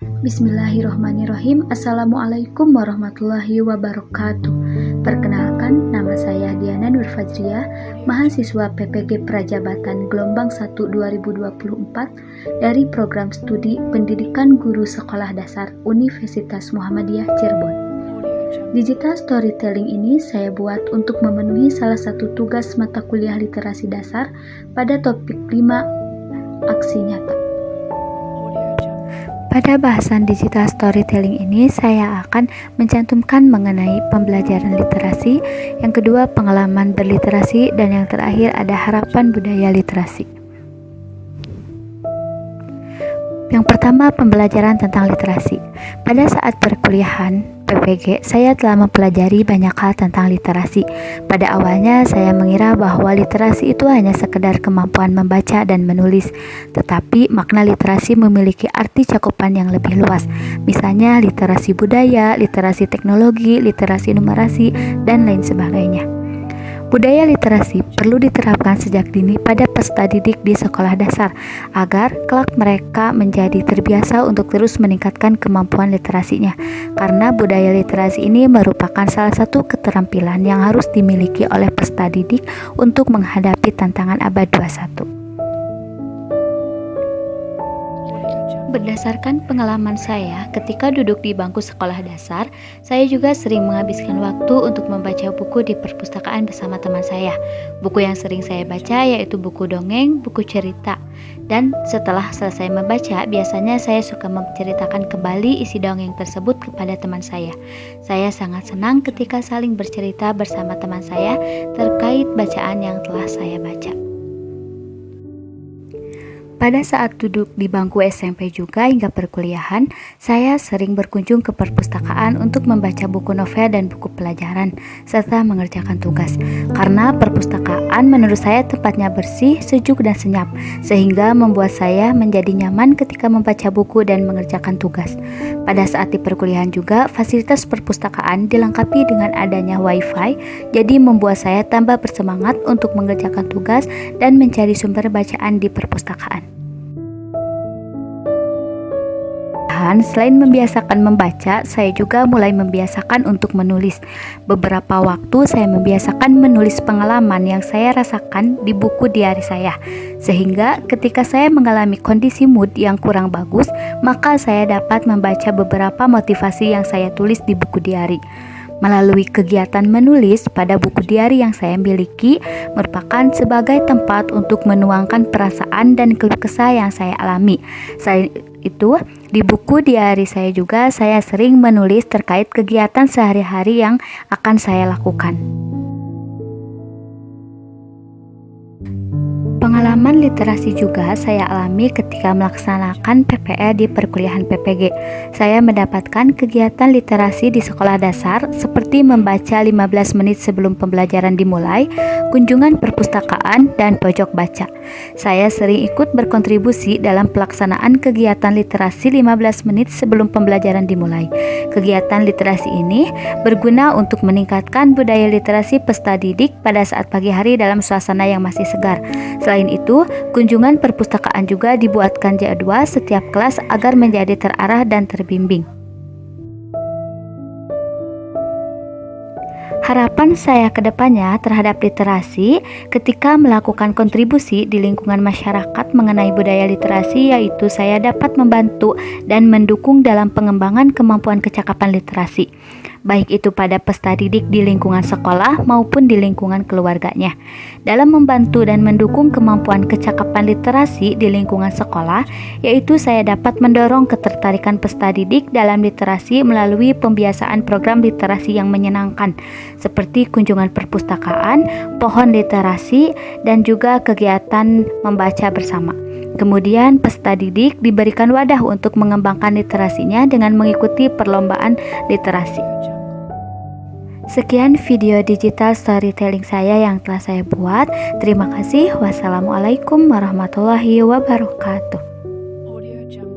Bismillahirrohmanirrohim. Assalamualaikum warahmatullahi wabarakatuh. Perkenalkan, nama saya Diana Nur Fajriah, mahasiswa PPG Prajabatan Gelombang 1 2024 dari Program Studi Pendidikan Guru Sekolah Dasar Universitas Muhammadiyah Cirebon. Digital storytelling ini saya buat untuk memenuhi salah satu tugas mata kuliah literasi dasar pada topik 5 aksi nyata. Pada bahasan digital storytelling ini, saya akan mencantumkan mengenai pembelajaran literasi, yang kedua pengalaman berliterasi, dan yang terakhir ada harapan budaya literasi. Yang pertama, pembelajaran tentang literasi. Pada saat perkuliahan PPG, saya telah mempelajari banyak hal tentang literasi. Pada awalnya, saya mengira bahwa literasi itu hanya sekedar kemampuan membaca dan menulis, tetapi makna literasi memiliki arti cakupan yang lebih luas. Misalnya, literasi budaya, literasi teknologi, literasi numerasi, dan lain sebagainya. Budaya literasi perlu diterapkan sejak dini pada peserta didik di sekolah dasar agar kelak mereka menjadi terbiasa untuk terus meningkatkan kemampuan literasinya, karena budaya literasi ini merupakan salah satu keterampilan yang harus dimiliki oleh peserta didik untuk menghadapi tantangan abad 21. Berdasarkan pengalaman saya ketika duduk di bangku sekolah dasar, saya juga sering menghabiskan waktu untuk membaca buku di perpustakaan bersama teman saya. Buku yang sering saya baca yaitu buku dongeng, buku cerita. Dan setelah selesai membaca, biasanya saya suka menceritakan kembali isi dongeng tersebut kepada teman saya. Saya sangat senang ketika saling bercerita bersama teman saya terkait bacaan yang telah saya baca. Pada saat duduk di bangku SMP juga hingga perkuliahan, saya sering berkunjung ke perpustakaan untuk membaca buku novel dan buku pelajaran, serta mengerjakan tugas. Karena perpustakaan menurut saya tempatnya bersih, sejuk, dan senyap, sehingga membuat saya menjadi nyaman ketika membaca buku dan mengerjakan tugas. Pada saat di perkuliahan juga, fasilitas perpustakaan dilengkapi dengan adanya WiFi, jadi membuat saya tambah bersemangat untuk mengerjakan tugas dan mencari sumber bacaan di perpustakaan. Selain membiasakan membaca, saya juga mulai membiasakan untuk menulis. Beberapa waktu saya membiasakan menulis pengalaman yang saya rasakan di buku diari saya, sehingga ketika saya mengalami kondisi mood yang kurang bagus, maka saya dapat membaca beberapa motivasi yang saya tulis di buku diari. Melalui kegiatan menulis pada buku diari yang saya miliki merupakan sebagai tempat untuk menuangkan perasaan dan keluh kesah yang saya alami. Selain itu, di buku diari saya juga saya sering menulis terkait kegiatan sehari-hari yang akan saya lakukan. Pengalaman literasi juga saya alami ketika melaksanakan PPR di perkuliahan PPG. Saya mendapatkan kegiatan literasi di sekolah dasar seperti membaca 15 menit sebelum pembelajaran dimulai, kunjungan perpustakaan, dan pojok baca. Saya sering ikut berkontribusi dalam pelaksanaan kegiatan literasi 15 menit sebelum pembelajaran dimulai. Kegiatan literasi ini berguna untuk meningkatkan budaya literasi peserta didik pada saat pagi hari dalam suasana yang masih segar. Selain itu, kunjungan perpustakaan juga dibuatkan jadwal setiap kelas agar menjadi terarah dan terbimbing. Harapan saya ke depannya terhadap literasi ketika melakukan kontribusi di lingkungan masyarakat mengenai budaya literasi, yaitu saya dapat membantu dan mendukung dalam pengembangan kemampuan kecakapan literasi, baik itu pada peserta didik di lingkungan sekolah maupun di lingkungan keluarganya. Dalam membantu dan mendukung kemampuan kecakapan literasi di lingkungan sekolah, yaitu saya dapat mendorong ketertarikan peserta didik dalam literasi melalui pembiasaan program literasi yang menyenangkan, seperti kunjungan perpustakaan, pohon literasi, dan juga kegiatan membaca bersama. Kemudian peserta didik diberikan wadah untuk mengembangkan literasinya dengan mengikuti perlombaan literasi. Sekian video digital storytelling saya yang telah saya buat. Terima kasih. Wassalamualaikum warahmatullahi wabarakatuh.